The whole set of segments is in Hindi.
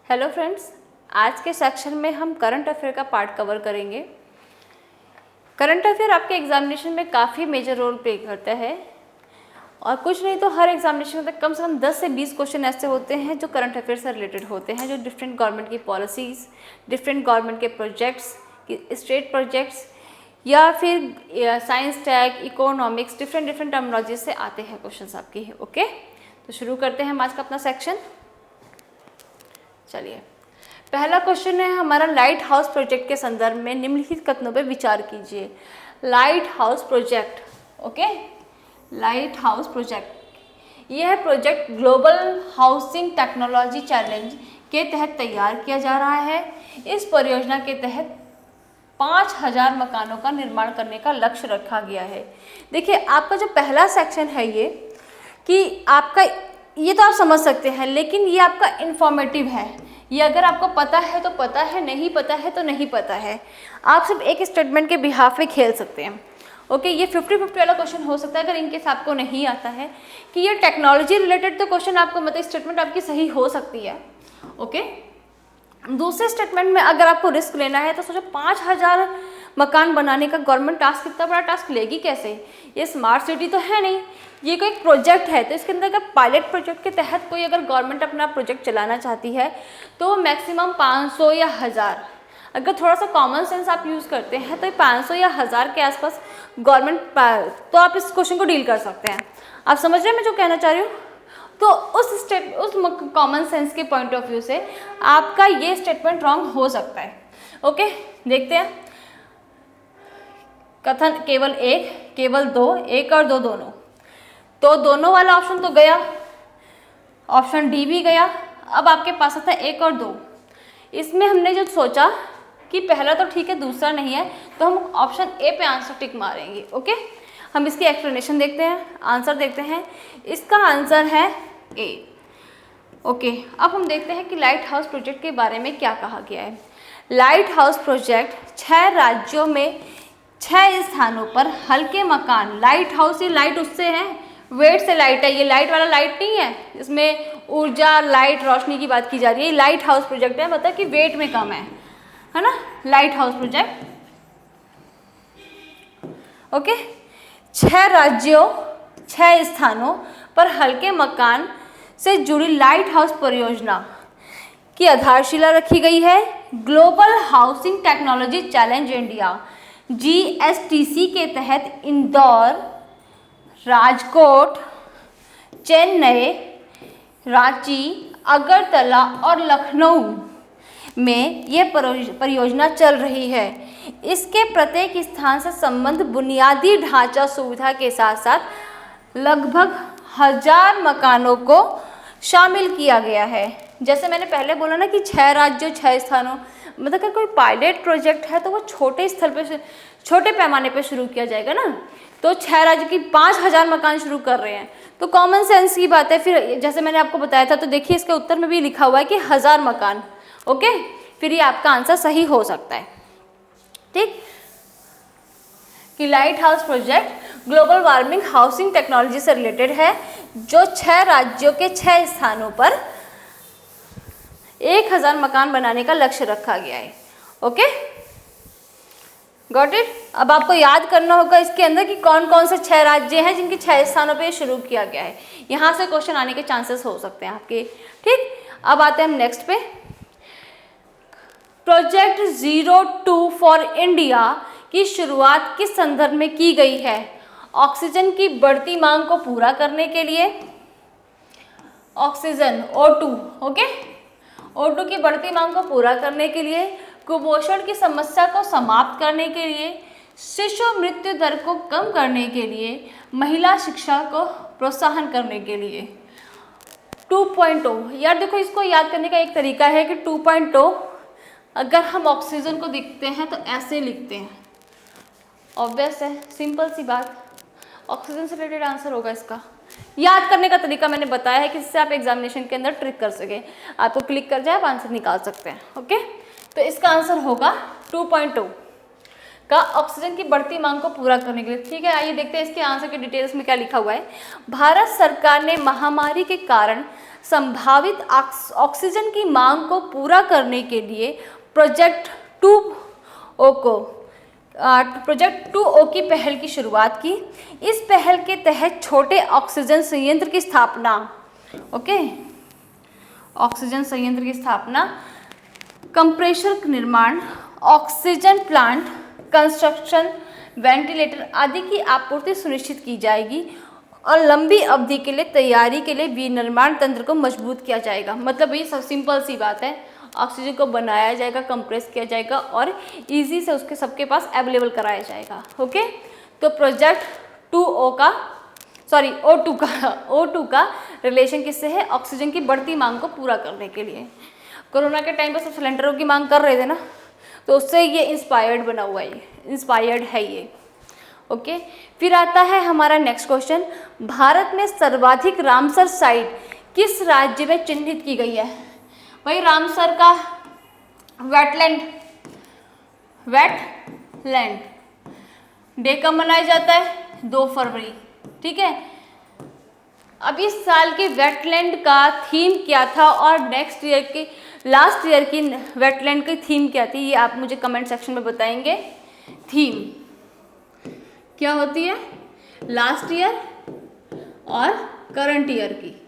हेलो फ्रेंड्स, आज के सेक्शन में हम करंट अफेयर का पार्ट कवर करेंगे। करंट अफेयर आपके एग्जामिनेशन में काफ़ी मेजर रोल प्ले करता है और कुछ नहीं तो हर एग्जामिनेशन में कम से कम 10 से 20 क्वेश्चन ऐसे होते हैं जो करंट अफेयर से रिलेटेड होते हैं, जो डिफरेंट गवर्नमेंट की पॉलिसीज़, डिफरेंट गवर्नमेंट के प्रोजेक्ट्स, स्टेट प्रोजेक्ट्स या फिर science tag, economics, different terminology से आते हैं क्वेश्चन आपके। ओके, तो शुरू करते हैं हम आज का अपना सेक्शन। चलिए, पहला क्वेश्चन है हमारा, लाइट हाउस प्रोजेक्ट के संदर्भ में निम्नलिखित कथनों पर विचार कीजिए। Lighthouse project, okay, lighthouse project, यह project global housing technology challenge के तहत तैयार किया जा रहा है। इस परियोजना के तहत 5000 मकानों का निर्माण करने का लक्ष्य रखा गया है। देखिए, आपका जो पहला सेक्शन है ये कि आपका ये तो आप समझ सकते हैं, लेकिन ये आपका इंफॉर्मेटिव है। ये अगर आपको पता है तो पता है, नहीं पता है तो नहीं पता है। आप सिर्फ एक स्टेटमेंट के बिहाफ में खेल सकते हैं। ओके, ये 50-50 वाला क्वेश्चन हो सकता है अगर इनकेस आपको नहीं आता है कि ये टेक्नोलॉजी रिलेटेड, तो क्वेश्चन आपको मतलब स्टेटमेंट आपकी सही हो सकती है। ओके, दूसरे स्टेटमेंट में अगर आपको रिस्क लेना है तो सोचो 5000 मकान बनाने का गवर्नमेंट टास्क, इतना बड़ा टास्क लेगी कैसे? ये स्मार्ट सिटी तो है नहीं, ये कोई प्रोजेक्ट है। तो इसके अंदर अगर पायलट प्रोजेक्ट के तहत कोई अगर गवर्नमेंट अपना प्रोजेक्ट चलाना चाहती है तो मैक्सिमम 500 या 1000, अगर थोड़ा सा कॉमन सेंस आप यूज़ करते हैं तो 500 या 1000 के आसपास गवर्नमेंट, तो आप इस क्वेश्चन को डील कर सकते हैं। आप समझ रहे हैं मैं जो कहना चाह रही हूँ? तो उस कॉमन सेंस के पॉइंट ऑफ व्यू से आपका ये स्टेटमेंट रॉन्ग हो सकता है। ओके, देखते हैं। कथन केवल एक, केवल दो, एक और दो दोनों, तो दोनों वाला ऑप्शन तो गया, ऑप्शन डी भी गया। अब आपके पास आता है एक और दो। इसमें हमने जो सोचा कि पहला तो ठीक है, दूसरा नहीं है, तो हम ऑप्शन ए पे आंसर टिक मारेंगे। ओके, हम इसकी एक्सप्लेनेशन देखते हैं, आंसर देखते हैं। इसका आंसर है ए। ओके, अब हम देखते हैं कि लाइट हाउस प्रोजेक्ट के बारे में क्या कहा गया है। लाइट हाउस प्रोजेक्ट 6 राज्यों में 6 स्थानों पर हल्के मकान, लाइट हाउस, ये लाइट उससे है, वेट से लाइट है, ये लाइट वाला लाइट नहीं है, इसमें ऊर्जा, लाइट, रोशनी की बात की जा रही है। लाइट हाउस प्रोजेक्ट है, मतलब कि वेट में कम है ना, लाइट हाउस प्रोजेक्ट। ओके, 6 राज्यों 6 स्थानों पर हल्के मकान से जुड़ी लाइट हाउस परियोजना की आधारशिला रखी गई है। Global housing technology challenge India GSTC के तहत इंदौर, राजकोट, चेन्नई, रांची, अगरतला और लखनऊ में ये परियोजना चल रही है। इसके प्रत्येक स्थान से संबंध बुनियादी ढांचा सुविधा के साथ साथ लगभग 1000 मकानों को शामिल किया गया है। जैसे मैंने पहले बोला ना कि 6 राज्यों 6 स्थानों, मतलब अगर कोई पायलट प्रोजेक्ट है तो वो छोटे स्थल पे, छोटे पैमाने पे शुरू किया जाएगा ना। तो 6 राज्य की 5000 मकान शुरू कर रहे हैं, तो कॉमन सेंस की बात है। फिर जैसे मैंने आपको बताया था, तो देखिए इसके उत्तर में भी लिखा हुआ है कि 1000 मकान। ओके, फिर ये आपका आंसर सही हो सकता है। ठीक, कि light house project global warming housing technology से रिलेटेड है, जो 6 राज्यों के 6 स्थानों पर 1000 मकान बनाने का लक्ष्य रखा गया है। Okay, got it. अब आपको याद करना होगा इसके अंदर कि कौन कौन से 6 राज्य हैं जिनके 6 स्थानों पे शुरू किया गया है। यहाँ से क्वेश्चन आने के चांसेस हो सकते हैं आपके। ठीक, अब आते हैं हम नेक्स्ट पे। प्रोजेक्ट 02 फॉर इंडिया की शुरुआत किस संदर्भ में की गई है? ऑक्सीजन की बढ़ती मांग को पूरा करने के लिए, ऑक्सीजन O2, ओके, O2 की बढ़ती मांग को पूरा करने के लिए, कुपोषण की समस्या को समाप्त करने के लिए, शिशु मृत्यु दर को कम करने के लिए, महिला शिक्षा को प्रोत्साहन करने के लिए। 2.0, यार देखो, इसको याद करने का एक तरीका है कि 2.0 अगर हम ऑक्सीजन को देखते हैं तो ऐसे लिखते हैं। ऑब्वियस है, सिंपल सी बात, ऑक्सीजन से रिलेटेड आंसर होगा इसका। याद करने का तरीका मैंने बताया है कि इससे आप एग्जामिनेशन के अंदर ट्रिक कर सके, आपको क्लिक कर जाए, आप आंसर निकाल सकते हैं। ओके, तो इसका आंसर होगा 2.0 का ऑक्सीजन की बढ़ती मांग को पूरा करने के लिए। ठीक है, आइए देखते हैं इसके आंसर के डिटेल्स में क्या लिखा हुआ है। भारत सरकार ने महामारी के कारण संभावित ऑक्सीजन की मांग को पूरा करने के लिए प्रोजेक्ट 2O की पहल की शुरुआत की। इस पहल के तहत छोटे ऑक्सीजन संयंत्र की स्थापना, ऑक्सीजन संयंत्र की स्थापना, कंप्रेसर निर्माण, ऑक्सीजन प्लांट कंस्ट्रक्शन, वेंटिलेटर आदि की आपूर्ति सुनिश्चित की जाएगी और लंबी अवधि के लिए तैयारी के लिए विनिर्माण तंत्र को मजबूत किया जाएगा। मतलब ये सब सिंपल सी बात है, ऑक्सीजन को बनाया जाएगा, कंप्रेस किया जाएगा और इजी से उसके सबके पास अवेलेबल कराया जाएगा। ओके, तो प्रोजेक्ट O2 का रिलेशन किससे है? ऑक्सीजन की बढ़ती मांग को पूरा करने के लिए। कोरोना के टाइम पर सब सिलेंडरों की मांग कर रहे थे ना, तो उससे ये इंस्पायर्ड बना हुआ है, इंस्पायर्ड है ये। ओके, फिर आता है हमारा नेक्स्ट क्वेश्चन, भारत में सर्वाधिक रामसर साइट किस राज्य में चिन्हित की गई है? भाई रामसर का वेटलैंड डे कब मनाया जाता है? 2 फरवरी। ठीक है, अब इस साल के वेटलैंड का थीम क्या था और नेक्स्ट ईयर की लास्ट ईयर की वेटलैंड की थीम क्या थी, ये आप मुझे कमेंट सेक्शन में बताएंगे। थीम क्या होती है लास्ट ईयर और करंट ईयर की?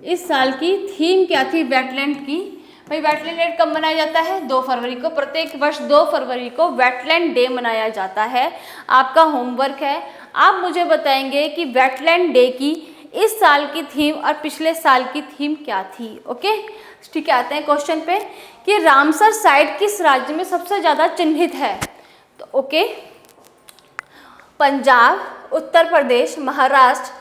इस साल की थीम क्या थी वेटलैंड की? भाई वेटलैंड डे कब मनाया जाता है? 2 फरवरी को। प्रत्येक वर्ष 2 फरवरी को वेटलैंड डे मनाया जाता है। आपका होमवर्क है, आप मुझे बताएंगे कि वेटलैंड डे की इस साल की थीम और पिछले साल की थीम क्या थी। ओके, ठीक है, आते हैं क्वेश्चन पे कि रामसर साइट किस राज्य में सबसे ज़्यादा चिन्हित है? तो ओके, पंजाब, उत्तर प्रदेश, महाराष्ट्र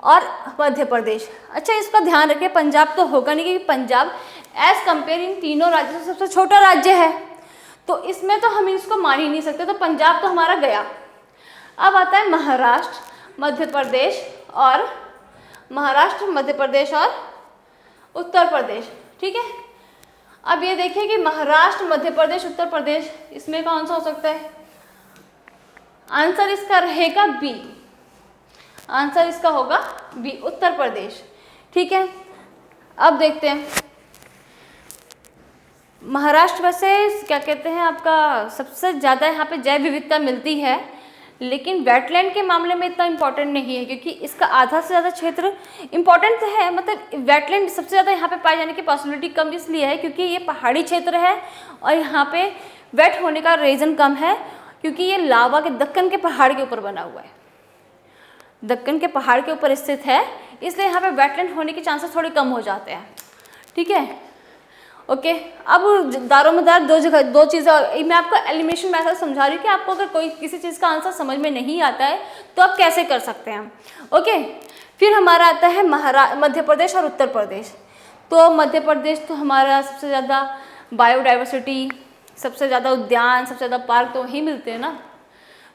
और मध्य प्रदेश। अच्छा, इसका ध्यान रखिए, पंजाब तो होगा नहीं क्योंकि पंजाब एज कंपेयर इन तीनों राज्यों से सबसे छोटा राज्य है, तो इसमें तो हम इसको मान ही नहीं सकते, तो पंजाब तो हमारा गया। अब आता है महाराष्ट्र, मध्य प्रदेश और उत्तर प्रदेश। ठीक है, अब ये देखिए कि महाराष्ट्र, मध्य प्रदेश, उत्तर प्रदेश, इसमें कौन सा हो सकता है? आंसर इसका रहेगा बी। आंसर इसका होगा बी, उत्तर प्रदेश। ठीक है, अब देखते हैं महाराष्ट्र वैसे क्या कहते हैं, आपका सबसे ज़्यादा यहाँ पे जैव विविधता मिलती है, लेकिन वेटलैंड के मामले में इतना इम्पोर्टेंट नहीं है क्योंकि इसका आधा से ज़्यादा क्षेत्र इम्पोर्टेंट है। मतलब वेटलैंड सबसे ज़्यादा यहाँ पे पाए जाने की पॉसिबिलिटी कम इसलिए है क्योंकि ये पहाड़ी क्षेत्र है और यहाँ पे वेट होने का रीज़न कम है क्योंकि ये लावा के दक्कन के पहाड़ के ऊपर बना हुआ है, दक्कन के पहाड़ के ऊपर स्थित है, इसलिए यहाँ पे वेटलैंड होने के चांसेस थोड़े कम हो जाते हैं। ठीक है, ओके, अब दारोमदार दो चीज़ें मैं आपको एलिमिनेशन मेथड समझा रही हूँ कि आपको अगर कोई किसी चीज़ का आंसर समझ में नहीं आता है तो आप कैसे कर सकते हैं। ओके, फिर हमारा आता है मध्य प्रदेश और उत्तर प्रदेश। तो मध्य प्रदेश तो हमारा सबसे ज़्यादा बायोडाइवर्सिटी, सबसे ज़्यादा उद्यान, सबसे ज़्यादा पार्क तो वहीं मिलते हैं ना,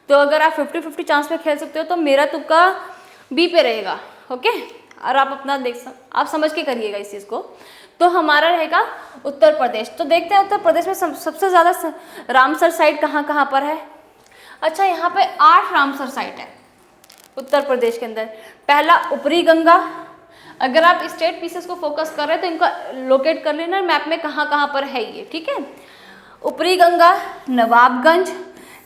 तो अगर आप 50-50 चांस पे खेल सकते हो तो मेरा तुक्का बी पे रहेगा। ओके, और आप अपना आप समझ के करिएगा इस चीज़ को। तो हमारा रहेगा उत्तर प्रदेश। तो देखते हैं उत्तर प्रदेश में सबसे ज़्यादा रामसर साइट कहाँ पर है। अच्छा, यहाँ पे 8 रामसर साइट है उत्तर प्रदेश के अंदर। पहला ऊपरी गंगा, अगर आप स्टेट पीसेस को फोकस कर रहे हैं तो इनको लोकेट कर लेना मैप में कहाँ पर है ये। ठीक है, ऊपरी गंगा, नवाबगंज,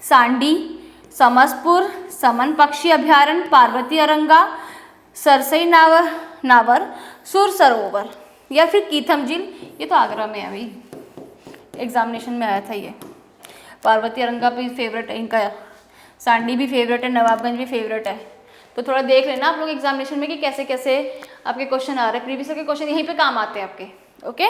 सांडी, समसपुर, समन पक्षी अभयारण्य, पार्वती अरंगा, सरसई नावर, सुर सरोवर या फिर कीथम झील। ये तो आगरा में है, अभी एग्जामिनेशन में आया था ये। पार्वती अरंगा भी फेवरेट है इनका, सांडी भी फेवरेट है, नवाबगंज भी फेवरेट है। तो थोड़ा देख लेना आप लोग एग्जामिनेशन में कि कैसे कैसे आपके क्वेश्चन आ रहे हैं। प्रीवियस के क्वेश्चन यहीं पे काम आते हैं आपके। ओके,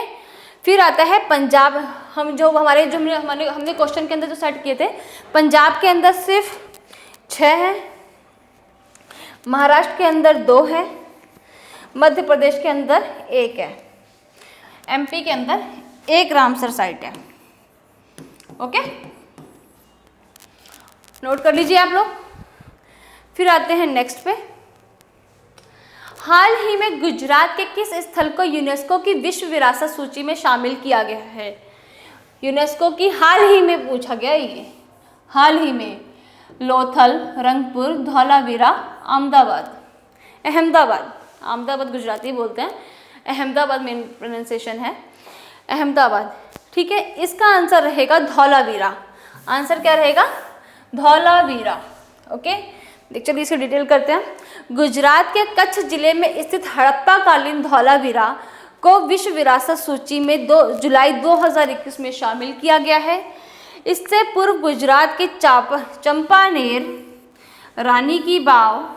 फिर आता है पंजाब। हमने क्वेश्चन के अंदर जो सेट किए थे, पंजाब के अंदर सिर्फ 6 है, महाराष्ट्र के अंदर 2 है, मध्य प्रदेश के अंदर 1 है, एमपी के अंदर 1 रामसर साइट है। ओके, नोट कर लीजिए आप लोग। फिर आते हैं नेक्स्ट पे। हाल ही में गुजरात के किस स्थल को यूनेस्को की विश्व विरासत सूची में शामिल किया गया है? यूनेस्को की हाल ही में पूछा गया ये, हाल ही में। लोथल, रंगपुर, धौलावीरा, अहमदाबाद। अहमदाबाद गुजराती बोलते हैं, अहमदाबाद मेन प्रोनाउंसिएशन है, अहमदाबाद। ठीक है, इसका आंसर रहेगा धौलावीरा। आंसर क्या रहेगा? धौलावीरा। ओके, चलिए इसकी डिटेल करते हैं। गुजरात के कच्छ जिले में स्थित हड़प्पा कालीन धौलावीरा को विश्व विरासत सूची में 2 जुलाई 2021 में शामिल किया गया है। इससे पूर्व गुजरात के चंपानेर, रानी की वाव,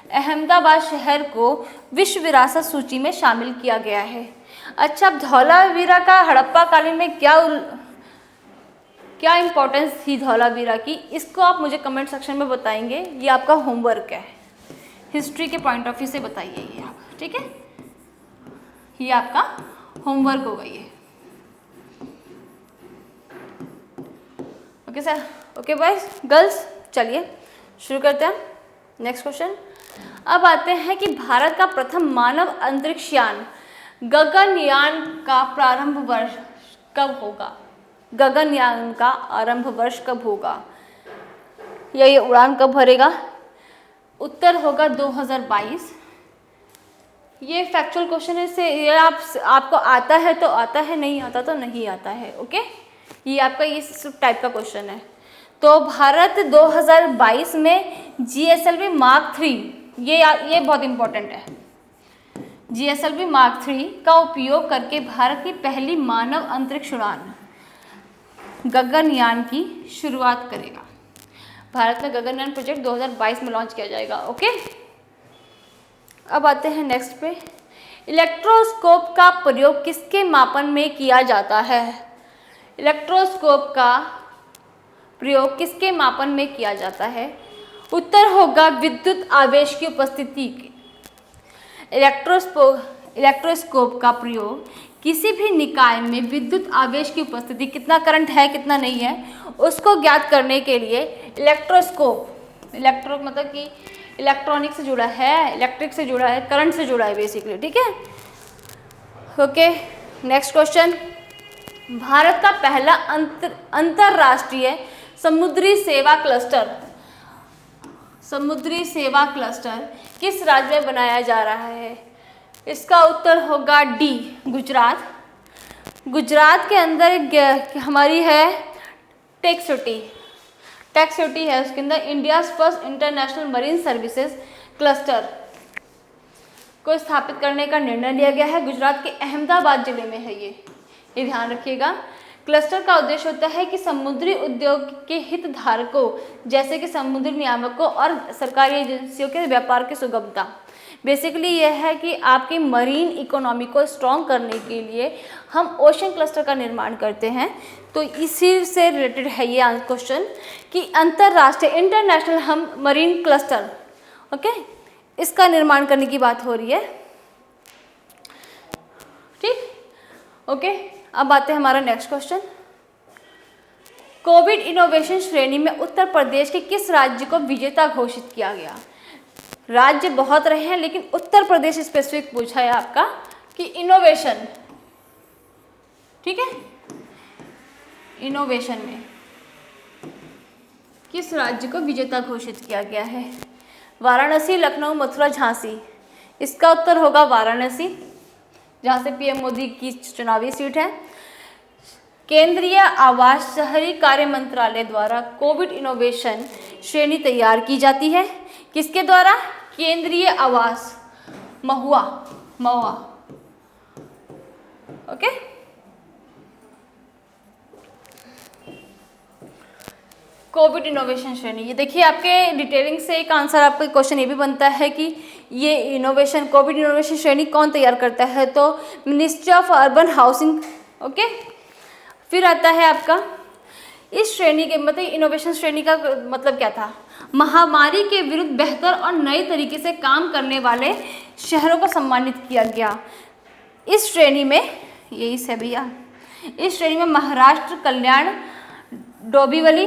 अहमदाबाद शहर को विश्व विरासत सूची में शामिल किया गया है। अच्छा, अब धौलावीरा का हड़प्पा कालीन में क्या इंपॉर्टेंस थी धौलावीरा की, इसको आप मुझे कमेंट सेक्शन में बताएंगे। ये आपका होमवर्क है, हिस्ट्री के पॉइंट ऑफ व्यू से बताइए ये आप। ठीक है, ये आपका होमवर्क होगा ये। Okay sir, okay boys girls, चलिए शुरू करते हैं नेक्स्ट क्वेश्चन। अब आते हैं कि भारत का प्रथम मानव अंतरिक्ष यान गगनयान का प्रारंभ वर्ष कब होगा? गगनयान का आरंभ वर्ष कब होगा या ये उड़ान कब भरेगा? उत्तर होगा 2022। ये फैक्चुअल क्वेश्चन है, से ये आपको आता है तो आता है, नहीं आता तो नहीं आता है। ओके, ये आपका इस टाइप का क्वेश्चन है। तो भारत 2022 में GSLV Mark 3, ये बहुत इंपॉर्टेंट है, GSLV Mark 3 का उपयोग करके भारत की पहली मानव अंतरिक्ष उड़ान गगनयान की शुरुआत करेगा। भारत में गगनयान प्रोजेक्ट 2022 में लॉन्च किया जाएगा। ओके, अब आते हैं नेक्स्ट पे। इलेक्ट्रोस्कोप का प्रयोग किसके मापन में किया जाता है? इलेक्ट्रोस्कोप का प्रयोग किसके मापन में किया जाता है? उत्तर होगा विद्युत आवेश की उपस्थिति के। इलेक्ट्रोस्कोप का प्रयोग किसी भी निकाय में विद्युत आवेश की उपस्थिति, कितना करंट है कितना नहीं है, उसको ज्ञात करने के लिए इलेक्ट्रो मतलब कि इलेक्ट्रॉनिक से जुड़ा है, इलेक्ट्रिक से जुड़ा है, करंट से जुड़ा है बेसिकली। ठीक है, ओके नेक्स्ट क्वेश्चन। भारत का पहला अंतरराष्ट्रीय समुद्री सेवा क्लस्टर किस राज्य में बनाया जा रहा है? इसका उत्तर होगा डी, गुजरात। गुजरात के अंदर हमारी है टेक सिटी है, उसके अंदर India's first international marine services cluster को स्थापित करने का निर्णय लिया गया है। गुजरात के अहमदाबाद जिले में है ये ध्यान रखिएगा। क्लस्टर का उद्देश्य होता है कि समुद्री उद्योग के हितधारकों जैसे कि समुद्री नियामकों और सरकारी एजेंसियों के व्यापार की सुगमता। बेसिकली यह है कि आपकी मरीन इकोनॉमी को स्ट्रॉन्ग करने के लिए हम ओशन क्लस्टर का निर्माण करते हैं। तो इसी से रिलेटेड है ये क्वेश्चन कि अंतरराष्ट्रीय इंटरनेशनल हम मरीन क्लस्टर, ओके, इसका निर्माण करने की बात हो रही है। ठीक, ओके, अब आते हैं हमारा नेक्स्ट क्वेश्चन। कोविड इनोवेशन श्रेणी में उत्तर प्रदेश के किस राज्य को विजेता घोषित किया गया? राज्य बहुत रहे हैं लेकिन उत्तर प्रदेश स्पेसिफिक पूछा है आपका कि इनोवेशन, ठीक है, इनोवेशन में किस राज्य को विजेता घोषित किया गया है? वाराणसी, लखनऊ, मथुरा, झांसी। इसका उत्तर होगा वाराणसी, जहाँ से पीएम मोदी की चुनावी सीट है। केंद्रीय आवास शहरी कार्य मंत्रालय द्वारा कोविड इनोवेशन श्रेणी तैयार की जाती है। किसके द्वारा? केंद्रीय आवास, महुआ, ओके। कोविड इनोवेशन श्रेणी, ये देखिए आपके डिटेलिंग से एक आंसर आपका क्वेश्चन ये भी बनता है कि ये इनोवेशन, कोविड इनोवेशन श्रेणी कौन तैयार करता है? तो ministry of urban housing, okay. फिर आता है आपका इस श्रेणी के मतलब इनोवेशन श्रेणी का मतलब क्या था? महामारी के विरुद्ध बेहतर और नए तरीके से काम करने वाले शहरों को सम्मानित किया गया। इस श्रेणी में यही से भैया, इस श्रेणी में महाराष्ट्र, कल्याण, डोंबिवली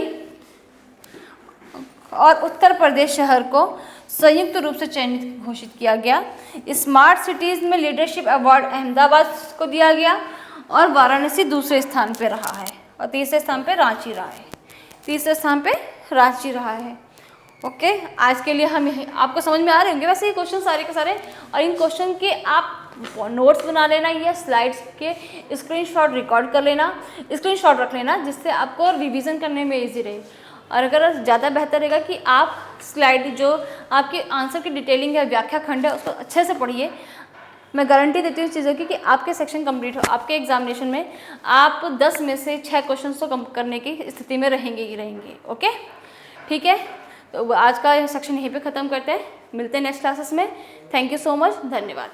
और उत्तर प्रदेश शहर को संयुक्त रूप से चयनित घोषित किया गया। स्मार्ट सिटीज़ में लीडरशिप अवार्ड अहमदाबाद को दिया गया और वाराणसी दूसरे स्थान पे रहा है और तीसरे स्थान पे रांची रहा है। ओके आज के लिए हम आपको समझ में आ रहे होंगे वैसे ये क्वेश्चन सारे के सारे, और इन क्वेश्चन के आप नोट्स बना लेना या स्लाइड्स के स्क्रीनशॉट रिकॉर्ड कर लेना, स्क्रीनशॉट रख लेना, जिससे आपको रिवीजन करने में इजी रहे। और अगर ज़्यादा बेहतर रहेगा कि आप स्लाइड जो आपके आंसर की डिटेलिंग है, व्याख्या खंड है, उसको अच्छे से पढ़िए। मैं गारंटी देती हूँ इस चीज़ों की कि आपके सेक्शन कंप्लीट हो, आपके एग्जामिनेशन में आप 10 में से 6 क्वेश्चन तो कम करने की स्थिति में रहेंगे ही रहेंगे। ओके ठीक है, तो आज का यह सेक्शन यहीं पे ख़त्म करते हैं, मिलते हैं नेक्स्ट क्लासेस में। थैंक यू सो मच, धन्यवाद।